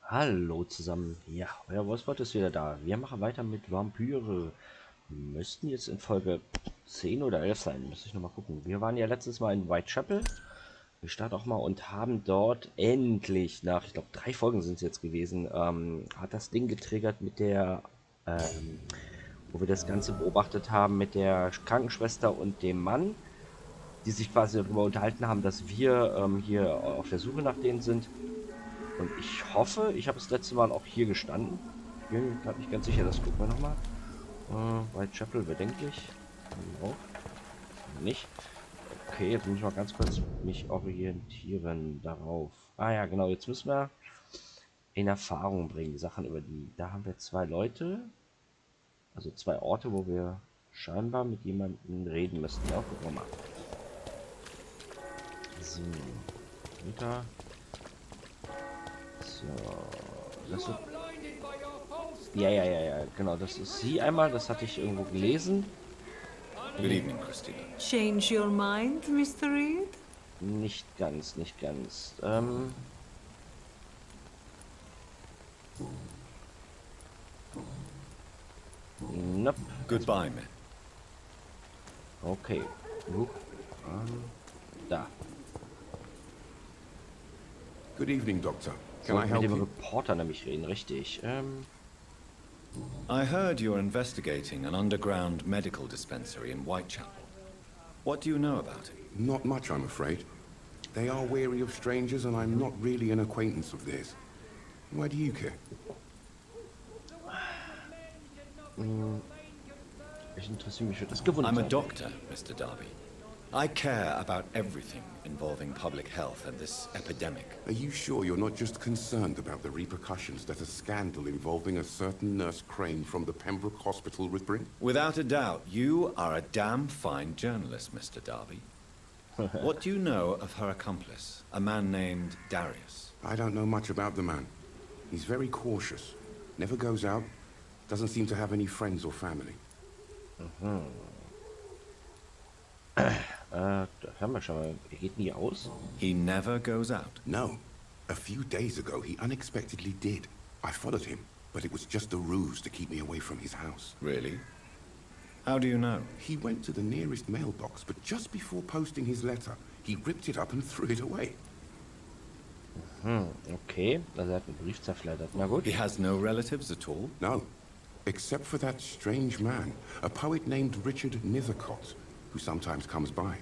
Hallo zusammen, ja, euer Wolfsbot ist wieder da. Wir machen weiter mit Vampyre. Müssten jetzt in Folge 10 oder 11 sein, müsste ich nochmal gucken. Wir waren ja letztes Mal in Whitechapel. Wir starten auch mal und haben dort endlich, nach, ich glaube, 3 Folgen sind es jetzt gewesen, hat das Ding getriggert mit der, wo wir das Ganze beobachtet haben, mit der Krankenschwester und dem Mann, die sich quasi darüber unterhalten haben, dass wir hier auf der Suche nach denen sind. Und ich hoffe, ich habe das letzte Mal auch hier gestanden. Ich bin mir gerade nicht ganz sicher, das gucken wir nochmal. Whitechapel bedenklich. Auch nicht. Okay, jetzt muss ich mal ganz kurz mich orientieren darauf. Ah ja, genau, jetzt müssen wir in Erfahrung bringen, Sachen über die. Da haben wir 2 Leute, also 2 Orte, wo wir scheinbar mit jemandem reden müssen. Ja, gucken wir mal. So, Mutter. So, das wird. Ja, genau, das ist sie einmal, das hatte ich irgendwo gelesen. Good evening, Christina. Change your mind, Mr. Reed? Nicht ganz, nicht ganz. Nope. Goodbye, man. Okay. Huch. Da. Good evening, Doctor. Can I Sollten mit help dem you? Reporter nämlich reden, richtig. I heard you're investigating an underground medical dispensary in Whitechapel. What do you know about it? Not much, I'm afraid. They are wary of strangers, and I'm not really an acquaintance of theirs. Why do you care? Ich interessiere mich für das I'm a Gewundert. doctor, Mr. Darby. I care about everything involving public health and this epidemic. Are you sure you're not just concerned about the repercussions that a scandal involving a certain Nurse Crane from the Pembroke Hospital would bring? Without a doubt, you are a damn fine journalist, Mr. Darby. What do you know of her accomplice, a man named Darius? I don't know much about the man. He's very cautious. Never goes out. Doesn't seem to have any friends or family. Das haben wir schon mal. Er geht nie aus. He never goes out. No. A few days ago, he unexpectedly did. I followed him, but it was just a ruse to keep me away from his house. Really? How do you know? He went to the nearest mailbox, but just before posting his letter, he ripped it up and threw it away. Okay, also er hat einen Brief zerfleddert. Na gut. He has no relatives at all? No, except for that strange man, a poet named Richard Nethercott, who sometimes comes by.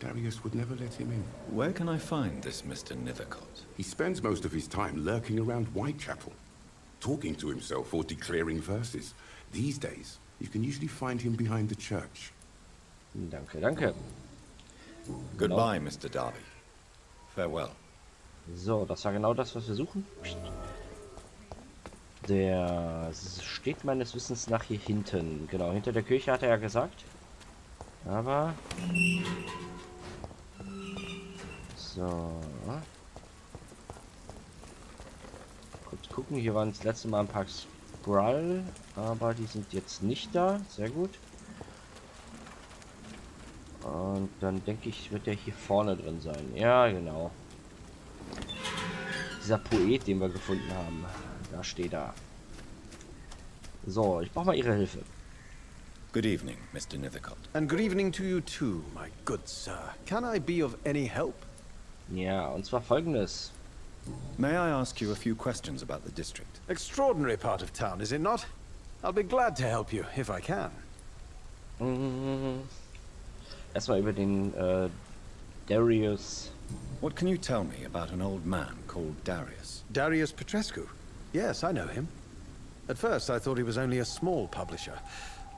Darius would never let him in. Where can I find this Mr. Nethercott? He spends most of his time lurking around Whitechapel, talking to himself or declaring verses. These days, you can usually find him behind the church. Danke, danke. Goodbye, Mr. Darby. Farewell. So, das war genau das, was wir suchen. Der steht meines Wissens nach hier hinten. Genau, hinter der Kirche hat er ja gesagt. Aber... So. Kurz gucken, hier waren das letzte Mal ein paar Skrull, aber die sind jetzt nicht da. Sehr gut. Und dann denke ich, wird der hier vorne drin sein. Ja, genau. Dieser Poet, den wir gefunden haben. Da steht er. So, ich brauche mal Ihre Hilfe. Good evening, Mr. Nethercott. And good evening to you too, my good sir. Can I be of any help? Ja, und zwar folgendes. May I ask you a few questions about the district? Extraordinary part of town, is it not? I'll be glad to help you, if I can. Erstmal über den Darius. What can you tell me about an old man called Darius? Darius Petrescu? Yes, I know him. At first, I thought he was only a small publisher.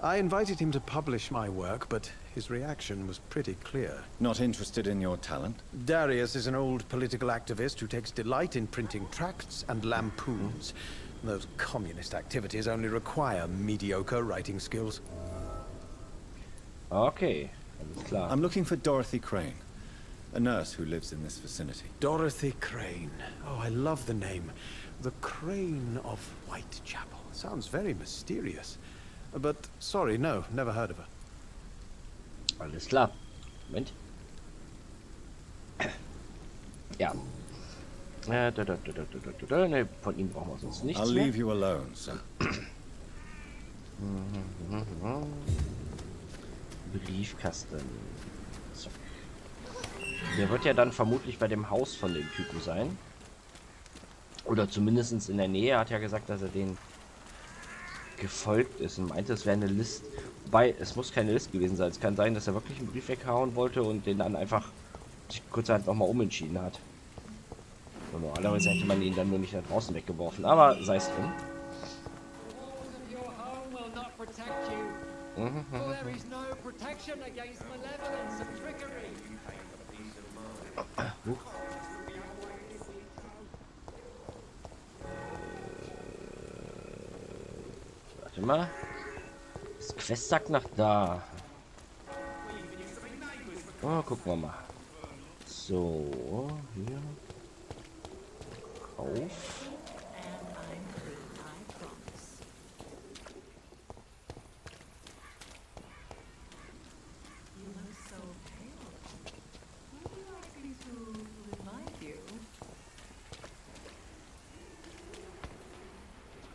I invited him to publish my work, but his reaction was pretty clear. Not interested in your talent? Darius is an old political activist who takes delight in printing tracts and lampoons. Those communist activities only require mediocre writing skills. Okay, alles klar. I'm looking for Dorothy Crane, a nurse who lives in this vicinity. Dorothy Crane. Oh, I love the name. The Crane of Whitechapel. Sounds very mysterious. But, sorry, no, never heard of her. Alles klar. Moment. Ja. Ne, von ihm brauchen wir sonst nichts I'll mehr. leave you alone, sir. Briefkasten. So. Der wird ja dann vermutlich bei dem Haus von dem Typen sein. Oder zumindest in der Nähe. Er hat ja gesagt, dass er den gefolgt ist und meinte, es wäre eine List. Wobei, es muss keine List gewesen sein. Es kann sein, dass er wirklich einen Brief weghauen wollte und den dann einfach sich kurzerhand nochmal umentschieden hat. Und normalerweise hätte man ihn dann nur nicht nach draußen weggeworfen. Aber sei es drum. Warte mal. Das Quest sagt nach da. Oh, gucken wir mal. So, hier. Auf.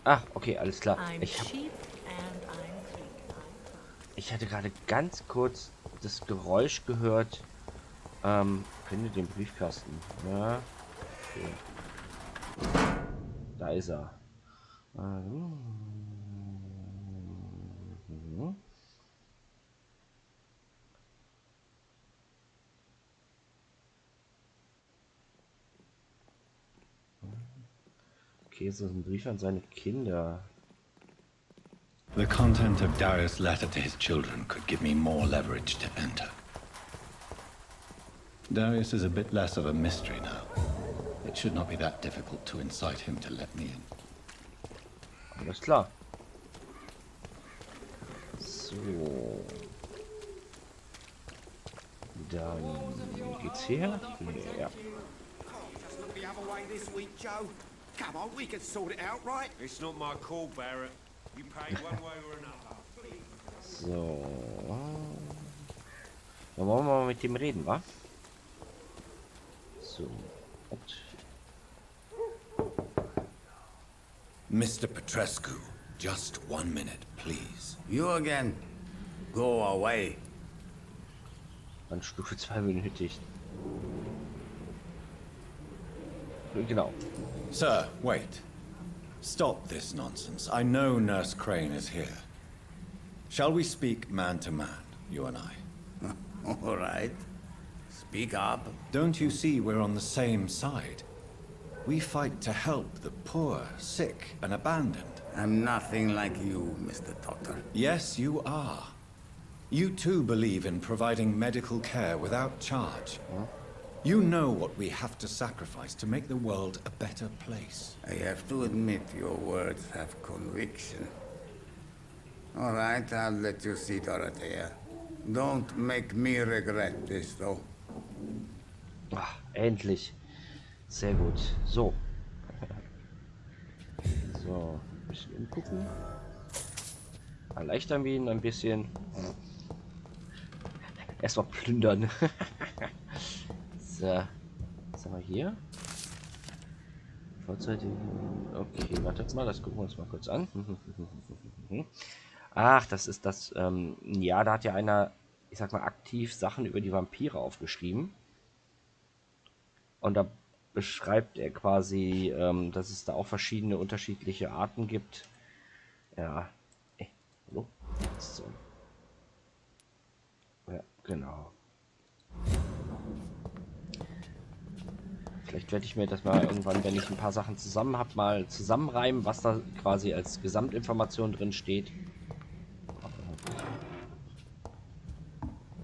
Ah, okay, alles klar. Ich hatte gerade ganz kurz das Geräusch gehört. Finde den Briefkasten. Ja. Okay. Da ist er. Okay, ist das ein Brief an seine Kinder? The content of Darius' letter to his children could give me more leverage to enter. Darius is a bit less of a mystery now. It should not be that difficult to incite him to let me in. Alles klar. So. Dann geht's hier. Ja. Come on, we can sort it out, right? It's not my call, Barrett. You pay one way or another. So. Dann wollen wir mal mit dem reden, wa? So. Und Mr. Petrescu, just 1 minute, please. You again? Go away. dann Stufe 2 benötigt. Genau. Sir, wait. Stop this nonsense. I know Nurse Crane is here. Shall we speak man to man, you and I? All right. Speak up. Don't you see we're on the same side? We fight to help the poor, sick, and abandoned. I'm nothing like you, Mr. Totter. Yes, you are. You too believe in providing medical care without charge. You know what we have to sacrifice to make the world a better place. I have to admit your words have conviction. All right, I'll let you see Dorothea. Don't make me regret this, though. Ah, endlich. Sehr gut. So. So, ein bisschen umgucken. Erleichtern wir ihn ein bisschen. Erstmal plündern. So. Was haben wir hier? Vorzeitig. Okay, wartet mal, das gucken wir uns mal kurz an. Ach, das ist das. Ja, da hat ja einer, ich sag mal, aktiv Sachen über die Vampire aufgeschrieben. Und da beschreibt er quasi, dass es da auch verschiedene unterschiedliche Arten gibt. Ja. Hallo? So. Ja, genau. Vielleicht werde ich mir das mal irgendwann, wenn ich ein paar Sachen zusammen habe, mal zusammenreimen, was da quasi als Gesamtinformation drin steht.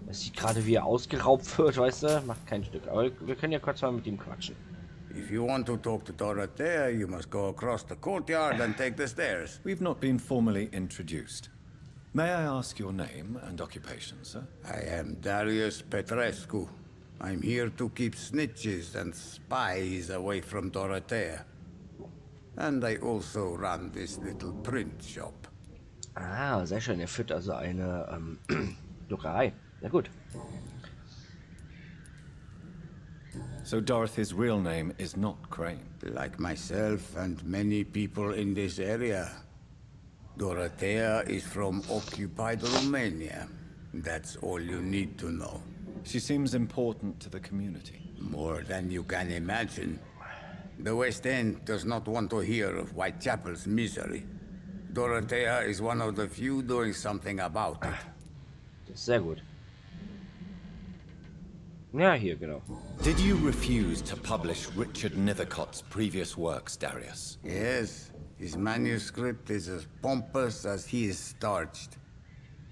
Es sieht gerade, wie er ausgeraubt wird, weißt du? Macht kein Stück. Aber wir können ja kurz mal mit ihm quatschen. If you want to talk to Dorothea, you must go across the courtyard and take the stairs. We've not been formally introduced. May I ask your name and occupation, sir? I am Darius Petrescu. I'm here to keep snitches and spies away from Dorothea. And I also run this little print shop. Ah, sehr schön. Er führt also eine Druckerei. Sehr gut. So Dorothy's real name is not Crane. Like myself and many people in this area. Dorothea is from occupied Romania. That's all you need to know. She seems important to the community. More than you can imagine. The West End does not want to hear of Whitechapel's misery. Dorothea is one of the few doing something about it. Das ist sehr gut. Ja, hier, genau. Did you refuse to publish Richard Nethercott's previous works, Darius? Yes, his manuscript is as pompous as he is starched.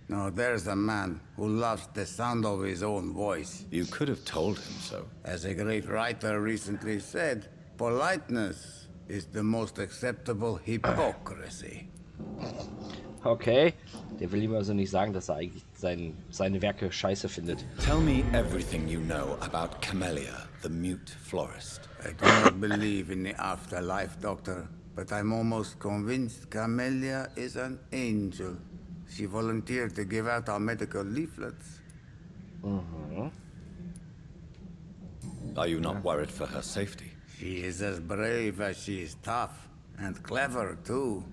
Now there's a man who loves the sound of his own voice. You could have told him so. As a great writer recently said, politeness is the most acceptable hypocrisy. Okay, der will lieber also nicht sagen, dass er eigentlich seine Werke scheiße findet. Tell me everything you know about Camellia, the mute florist. I do not believe in the afterlife, Doctor, but I'm almost convinced Camellia is an angel. She volunteered to give out our medical leaflets. Are you not worried for her safety? She is as brave as she is tough, and clever too.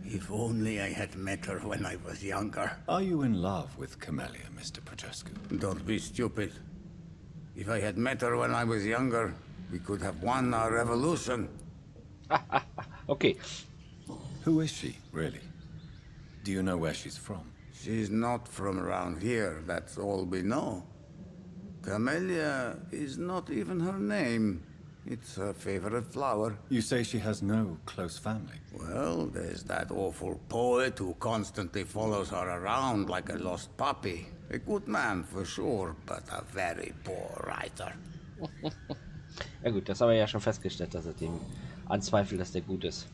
If only I had met her when I was younger. Are you in love with Camellia, Mr. Petrescu? Don't be stupid. If I had met her when I was younger, we could have won our revolution. Okay. Who is she, really? Do you know where she's from? She's not from around here, that's all we know. Camellia is not even her name. It's her favorite flower. You say she has no close family. Well, there's that awful poet who constantly follows her around like a lost puppy. A good man for sure, but a very poor writer. Ja gut, das haben wir ja schon festgestellt, dass er dem anzweifelt, dass der gut ist.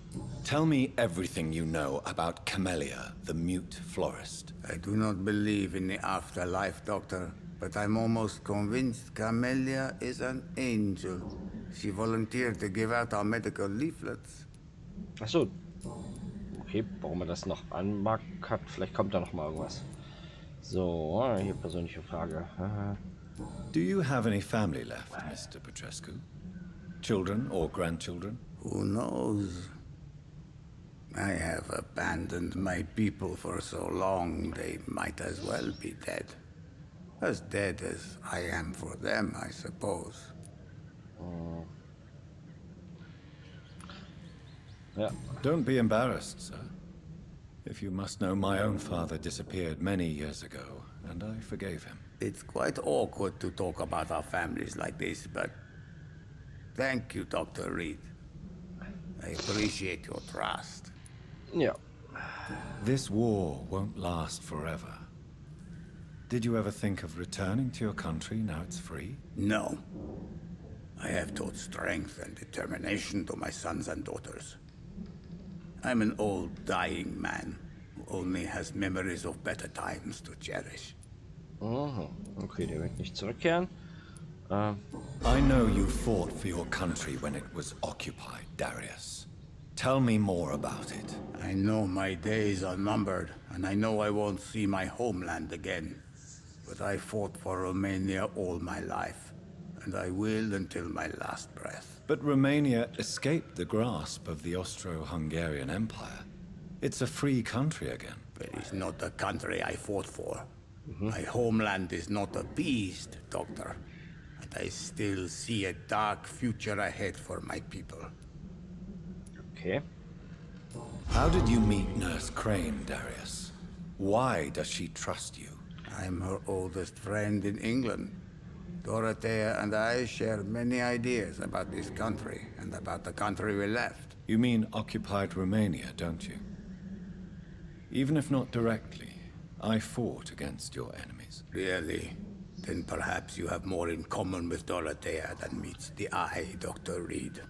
Tell me everything you know about Camellia, the mute florist. I do not believe in the afterlife, Doctor, but I'm almost convinced Camellia is an angel. She volunteered to give out our medical leaflets. Ach so. Okay, warum er das noch anmarkt hat, vielleicht kommt da noch mal irgendwas. So, hier persönliche Frage. Do you have any family left, Mr. Petrescu? Children or grandchildren? Who knows? I have abandoned my people for so long, they might as well be dead. As dead as I am for them, I suppose. Ja. Don't be embarrassed, sir. If you must know, my own father disappeared many years ago, and I forgave him. It's quite awkward to talk about our families like this, but thank you, Dr. Reed. I appreciate your trust. Ja. This war won't last forever. Did you ever think of returning to your country now it's free? No. I have taught strength and determination to my sons and daughters. I'm an old, dying man who only has memories of better times to cherish. Okay, der wird nicht zurückkehren. I know you fought for your country when it was occupied, Darius. Tell me more about it. I know my days are numbered, and I know I won't see my homeland again. But I fought for Romania all my life, and I will until my last breath. But Romania escaped the grasp of the Austro-Hungarian Empire. It's a free country again. But it's not the country I fought for. My homeland is not appeased, Doctor. And I still see a dark future ahead for my people. Okay. How did you meet Nurse Crane, Darius? Why does she trust you? I'm her oldest friend in England. Dorothea and I share many ideas about this country and about the country we left. You mean occupied Romania, don't you? Even if not directly, I fought against your enemies. Really? Then perhaps you have more in common with Dorothea than meets the eye, Dr. Reed.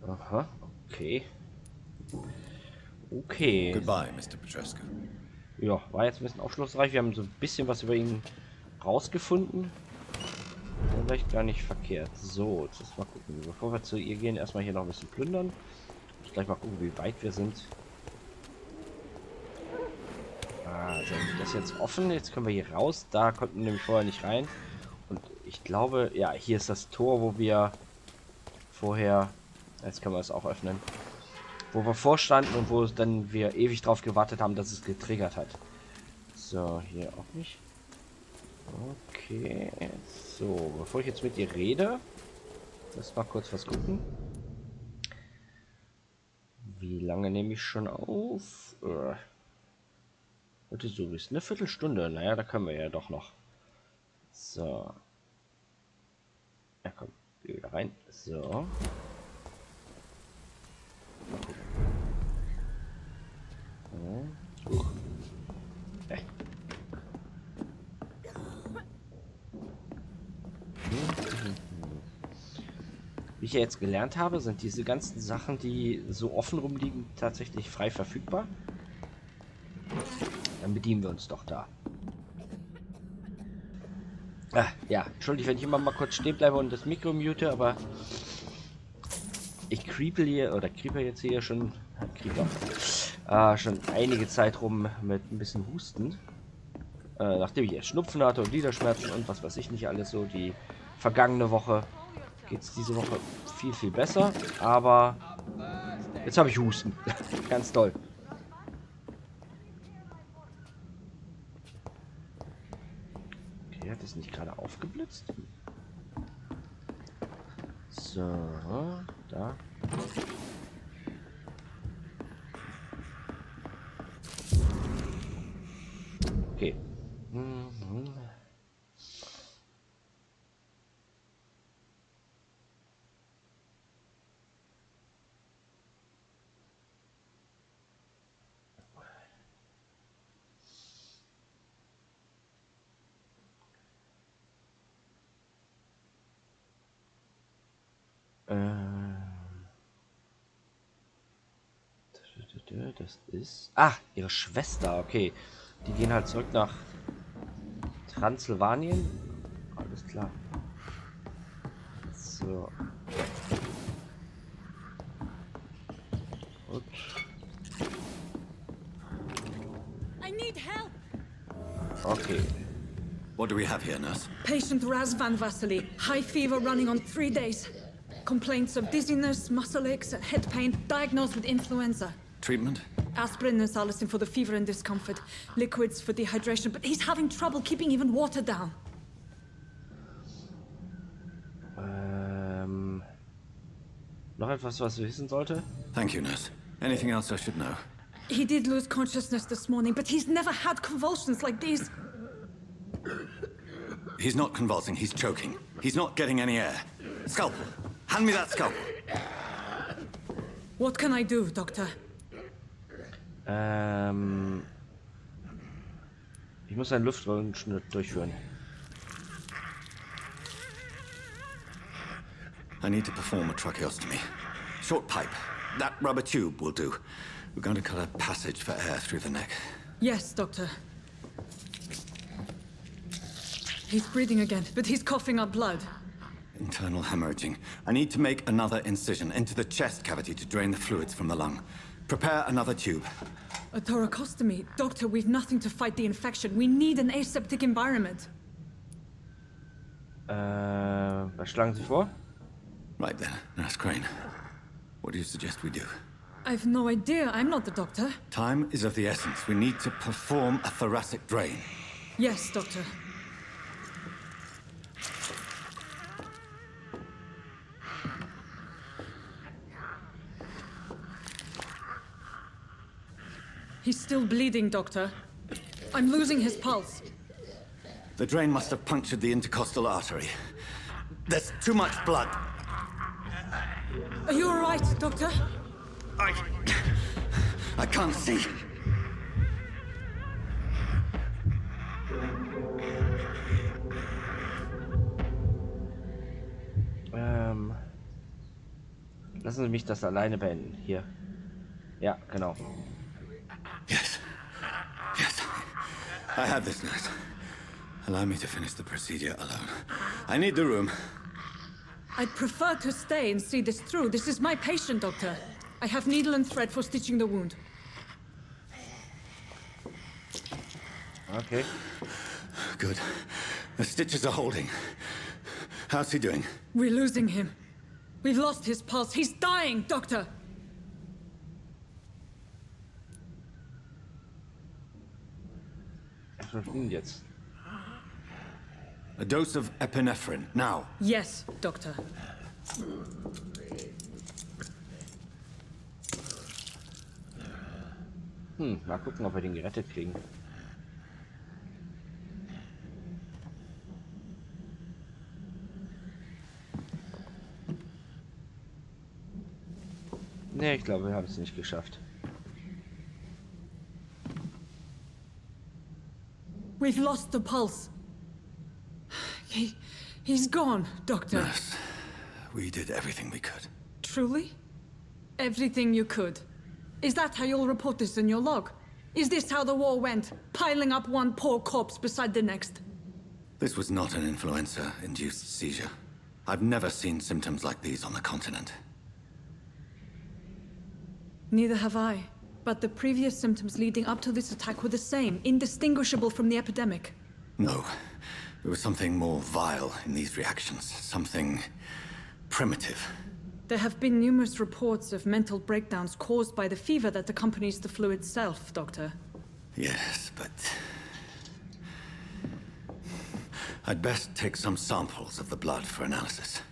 Aha, okay. Okay. Goodbye, Mr. Petrescu. Ja, war jetzt ein bisschen aufschlussreich. Wir haben so ein bisschen was über ihn rausgefunden. Vielleicht gar nicht verkehrt. So, jetzt mal gucken. Bevor wir zu ihr gehen, erstmal hier noch ein bisschen plündern. Gleich mal gucken, wie weit wir sind. Also das ist jetzt offen. Jetzt können wir hier raus. Da konnten wir nämlich vorher nicht rein. Und Ich glaube, ja, hier ist das Tor, wo wir vorher... Jetzt können wir es auch öffnen. Wo wir vorstanden und wo dann wir ewig drauf gewartet haben, dass es getriggert hat. So, hier auch nicht. Okay. So, bevor ich jetzt mit dir rede, lass mal kurz was gucken. Wie lange nehme ich schon auf? Heute so ist eine Viertelstunde. Naja, da können wir ja doch noch. So. Ja, komm, geh wieder rein. So. Mal gucken. Wie ich ja jetzt gelernt habe, sind diese ganzen Sachen, die so offen rumliegen, tatsächlich frei verfügbar. Dann bedienen wir uns doch da. Ja, entschuldigt, wenn ich immer mal kurz stehen bleibe und das Mikro mute, aber ich creepe jetzt hier schon einige Zeit rum mit ein bisschen Husten. Nachdem ich jetzt Schnupfen hatte und Gliederschmerzen und was weiß ich nicht alles so, die vergangene Woche geht es diese Woche viel, viel besser, aber jetzt habe ich Husten. Ganz toll. Okay, hat es nicht gerade aufgeblitzt? So, da. Okay. Das ist... Ah, ihre Schwester, okay. Die gehen halt zurück nach Transsilvanien. Alles klar. So. Gut. I need help. Okay. What do we have here, nurse? Patient Raz Van Vasily. High fever running on 3 days. Complaints of dizziness, muscle aches, and head pain. Diagnosed with influenza. Treatment? Aspirin and salicin for the fever and discomfort. Liquids for dehydration, but he's having trouble keeping even water down. Noch etwas, was wir wissen sollte? Thank you, nurse. Anything else I should know? He did lose consciousness this morning, but he's never had convulsions like these. He's not convulsing, he's choking. He's not getting any air. Scalpel! Hand me that scalpel! What can I do, Doctor? Ich muss einen Luftröhrenschnitt durchführen. I need to perform a tracheostomy. Short pipe. That rubber tube will do. We're going to cut a passage for air through the neck. Yes, Doctor. He's breathing again, but he's coughing up blood. Internal hemorrhaging. I need to make another incision into the chest cavity to drain the fluids from the lung. Prepare another tube. A thoracostomy? Doctor, we've nothing to fight the infection. We need an aseptic environment. Was schlagen Sie vor? Right then, Nurse Crane. What do you suggest we do? I've no idea. I'm not the doctor. Time is of the essence. We need to perform a thoracic drain. Yes, Doctor. He's still bleeding, Doctor. I'm losing his pulse. The drain must have punctured the intercostal artery. There's too much blood. Are you all right, Doctor? I can't see. Lassen Sie mich das alleine beenden. Hier. Ja, genau. Yes. Yes. I have this, nurse. Allow me to finish the procedure alone. I need the room. I'd prefer to stay and see this through. This is my patient, Doctor. I have needle and thread for stitching the wound. Okay. Good. The stitches are holding. How's he doing? We're losing him. We've lost his pulse. He's dying, Doctor! Was ist denn jetzt? A dose of epinephrine, now. Yes, Doctor. Mal gucken, ob wir den gerettet kriegen. Ne, ich glaube, wir haben es nicht geschafft. We've lost the pulse. He's gone, Doctor. Yes. We did everything we could. Truly? Everything you could. Is that how you'll report this in your log? Is this how the war went? Piling up one poor corpse beside the next? This was not an influenza-induced seizure. I've never seen symptoms like these on the continent. Neither have I. But the previous symptoms leading up to this attack were the same, indistinguishable from the epidemic. No. There was something more vile in these reactions. Something primitive. There have been numerous reports of mental breakdowns caused by the fever that accompanies the flu itself, Doctor. Yes, but... I'd best take some samples of the blood for analysis.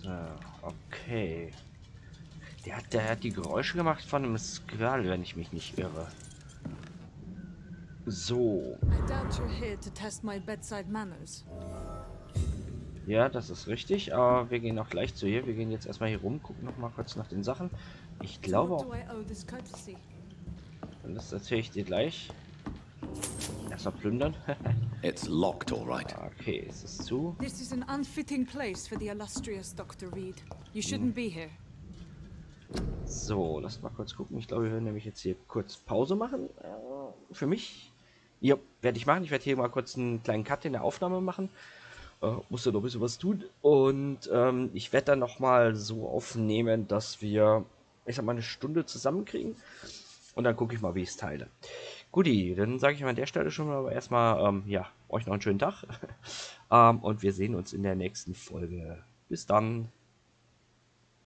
So, okay. Der hat die Geräusche gemacht von einem Skral, wenn ich mich nicht irre. So. I doubt you're here to test my bedside manners. Ja, das ist richtig, aber wir gehen auch gleich zu ihr. Wir gehen jetzt erstmal hier rum, gucken noch mal kurz nach den Sachen. Ich glaube auch... Das erzähle ich dir gleich. Erstmal plündern. It's locked, all right. Okay, es ist zu. This is an unfitting place for the illustrious Dr. Reed. You shouldn't be here. So, lass mal kurz gucken. Ich glaube, wir werden nämlich jetzt hier kurz Pause machen. Für mich. Ja, werde ich machen. Ich werde hier mal kurz einen kleinen Cut in der Aufnahme machen. Musste noch ein bisschen was tun. Und ich werde dann noch mal so aufnehmen, dass wir, ich sag mal, eine Stunde zusammenkriegen. Und dann gucke ich mal, wie ich es teile. Guti, dann sage ich mal an der Stelle schon mal aber erstmal, ja, euch noch einen schönen Tag. Und wir sehen uns in der nächsten Folge. Bis dann.